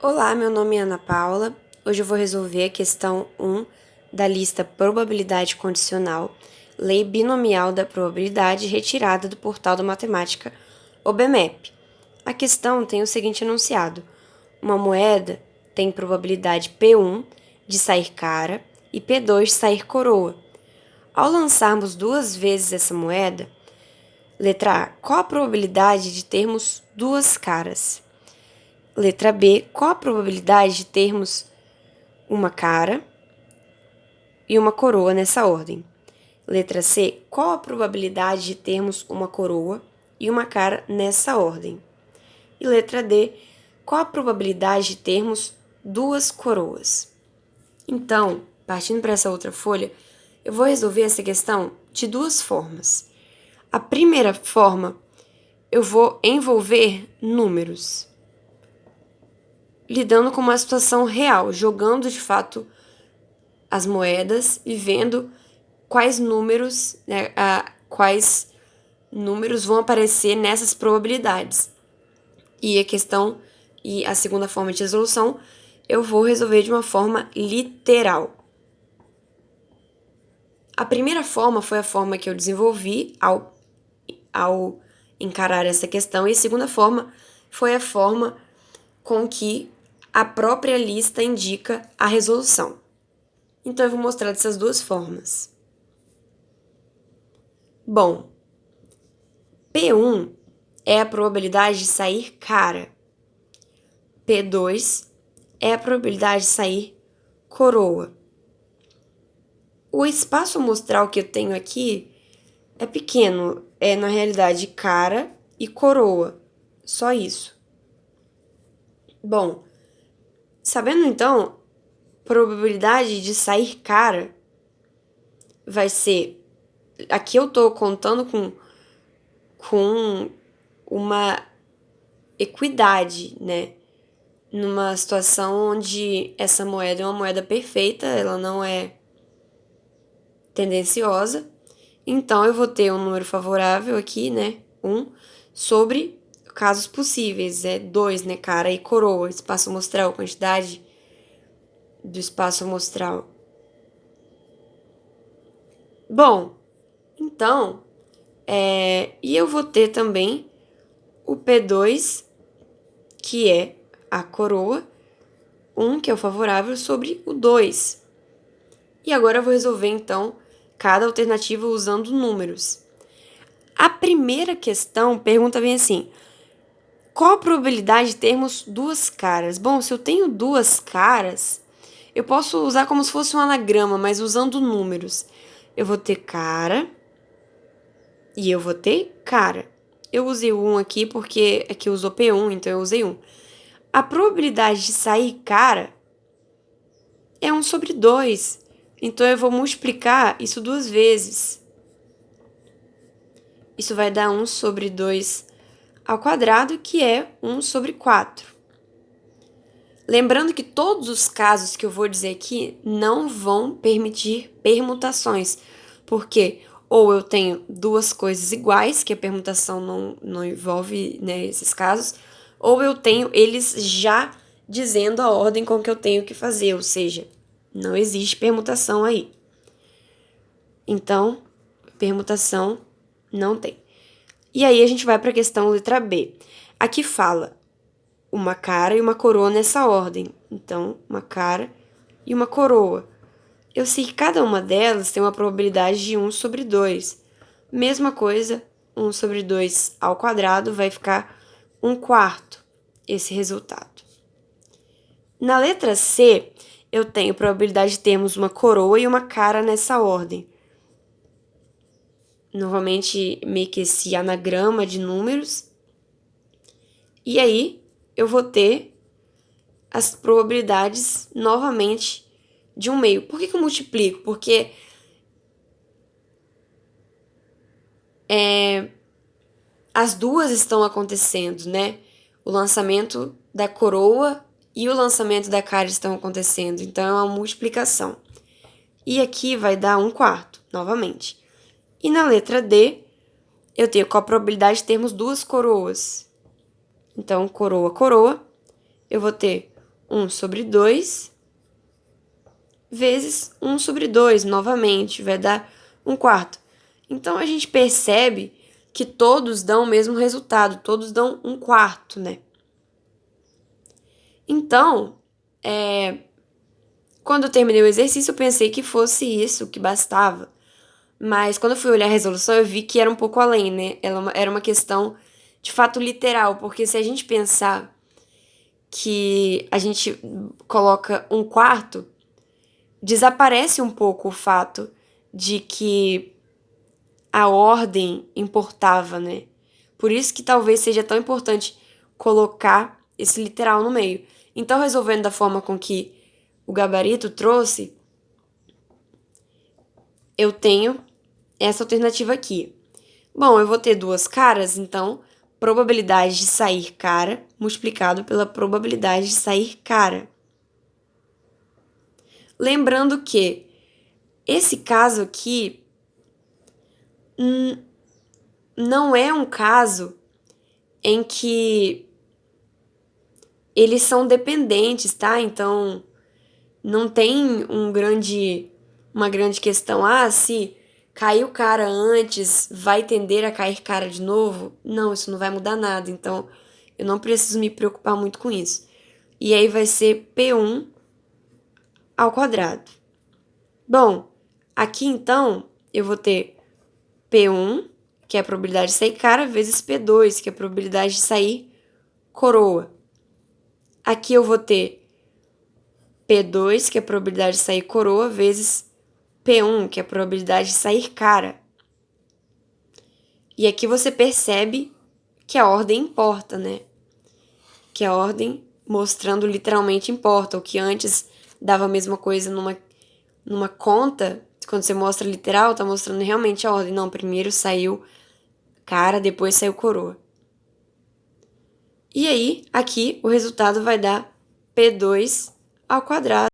Olá, meu nome é Ana Paula. Hoje eu vou resolver a questão 1 da lista Probabilidade Condicional, Lei Binomial da Probabilidade retirada do portal da matemática OBMEP. A questão tem o seguinte enunciado: uma moeda tem probabilidade P1 de sair cara e P2 de sair coroa. Ao lançarmos duas vezes essa moeda, letra A, qual a probabilidade de termos duas caras? Letra B, qual a probabilidade de termos uma cara e uma coroa nessa ordem? Letra C, qual a probabilidade de termos uma coroa e uma cara nessa ordem? E letra D, qual a probabilidade de termos duas coroas? Então, partindo para essa outra folha, eu vou resolver essa questão de duas formas. A primeira forma, eu vou envolver números, lidando com uma situação real, jogando de fato as moedas e vendo quais números, quais números vão aparecer nessas probabilidades. E a segunda forma de resolução, eu vou resolver de uma forma literal. A primeira forma foi a forma que eu desenvolvi ao encarar essa questão, e a segunda forma foi a forma com que a própria lista indica a resolução. Então, eu vou mostrar dessas duas formas. Bom, P1 é a probabilidade de sair cara. P2 é a probabilidade de sair coroa. O espaço amostral que eu tenho aqui é pequeno, é na realidade cara e coroa, só isso. Bom, sabendo então, probabilidade de sair cara vai ser, aqui eu estou contando com uma equidade, né? Numa situação onde essa moeda é uma moeda perfeita, ela não é tendenciosa. Então, eu vou ter um número favorável aqui, né? 1, sobre casos possíveis, 2, né? Cara e coroa, espaço amostral, quantidade do espaço amostral. Bom, então, e eu vou ter também o P2, que é a coroa, 1, que é o favorável, sobre o 2. E agora eu vou resolver, então, cada alternativa usando números. A primeira questão pergunta bem assim: qual a probabilidade de termos duas caras? Bom, se eu tenho duas caras, eu posso usar como se fosse um anagrama, mas usando números. Eu vou ter cara e eu vou ter cara. Eu usei o 1 aqui porque aqui usou P1, então eu usei 1. A probabilidade de sair cara é 1 sobre 2. Então, eu vou multiplicar isso duas vezes. Isso vai dar 1 sobre 2 ao quadrado, que é 1 sobre 4. Lembrando que todos os casos que eu vou dizer aqui não vão permitir permutações, porque ou eu tenho duas coisas iguais, que a permutação não envolve, né, esses casos, ou eu tenho eles já dizendo a ordem com que eu tenho que fazer, ou seja, não existe permutação aí. Então, permutação não tem. E aí a gente vai para a questão letra B. Aqui fala uma cara e uma coroa nessa ordem. Então, uma cara e uma coroa. Eu sei que cada uma delas tem uma probabilidade de 1 sobre 2. Mesma coisa, 1 sobre 2 ao quadrado vai ficar 1/4, esse resultado. Na letra C, eu tenho probabilidade de termos uma coroa e uma cara nessa ordem. Novamente, meio que esse anagrama de números. E aí, eu vou ter as probabilidades novamente de 1/2. Por que eu multiplico? Porque as duas estão acontecendo, né? O lançamento da coroa e o lançamento da cara estão acontecendo. Então, é uma multiplicação. E aqui vai dar 1/4, novamente. E na letra D, eu tenho qual a probabilidade de termos duas coroas. Então, coroa, coroa, eu vou ter 1 sobre 2 vezes 1 sobre 2, novamente, vai dar 1/4. Então, a gente percebe que todos dão o mesmo resultado, todos dão 1/4, né? Então, quando eu terminei o exercício, eu pensei que fosse isso, que bastava. Mas quando eu fui olhar a resolução, eu vi que era um pouco além, né? Era uma questão de fato literal, porque se a gente pensar que a gente coloca 1/4, desaparece um pouco o fato de que a ordem importava, né? Por isso que talvez seja tão importante colocar esse literal no meio. Então, resolvendo da forma com que o gabarito trouxe, eu tenho essa alternativa aqui. Bom, eu vou ter duas caras, então, probabilidade de sair cara multiplicado pela probabilidade de sair cara. Lembrando que esse caso aqui não é um caso em que eles são dependentes, tá? Então, não tem uma grande questão. Se caiu cara antes, vai tender a cair cara de novo? Não, isso não vai mudar nada. Então, eu não preciso me preocupar muito com isso. E aí vai ser P1 ao quadrado. Bom, aqui então, eu vou ter P1, que é a probabilidade de sair cara, vezes P2, que é a probabilidade de sair coroa. Aqui eu vou ter P2, que é a probabilidade de sair coroa, vezes P1, que é a probabilidade de sair cara. E aqui você percebe que a ordem importa, né? Que a ordem mostrando literalmente importa. O que antes dava a mesma coisa numa conta, quando você mostra literal, tá mostrando realmente a ordem. Não, primeiro saiu cara, depois saiu coroa. E aí, aqui, o resultado vai dar P2 ao quadrado.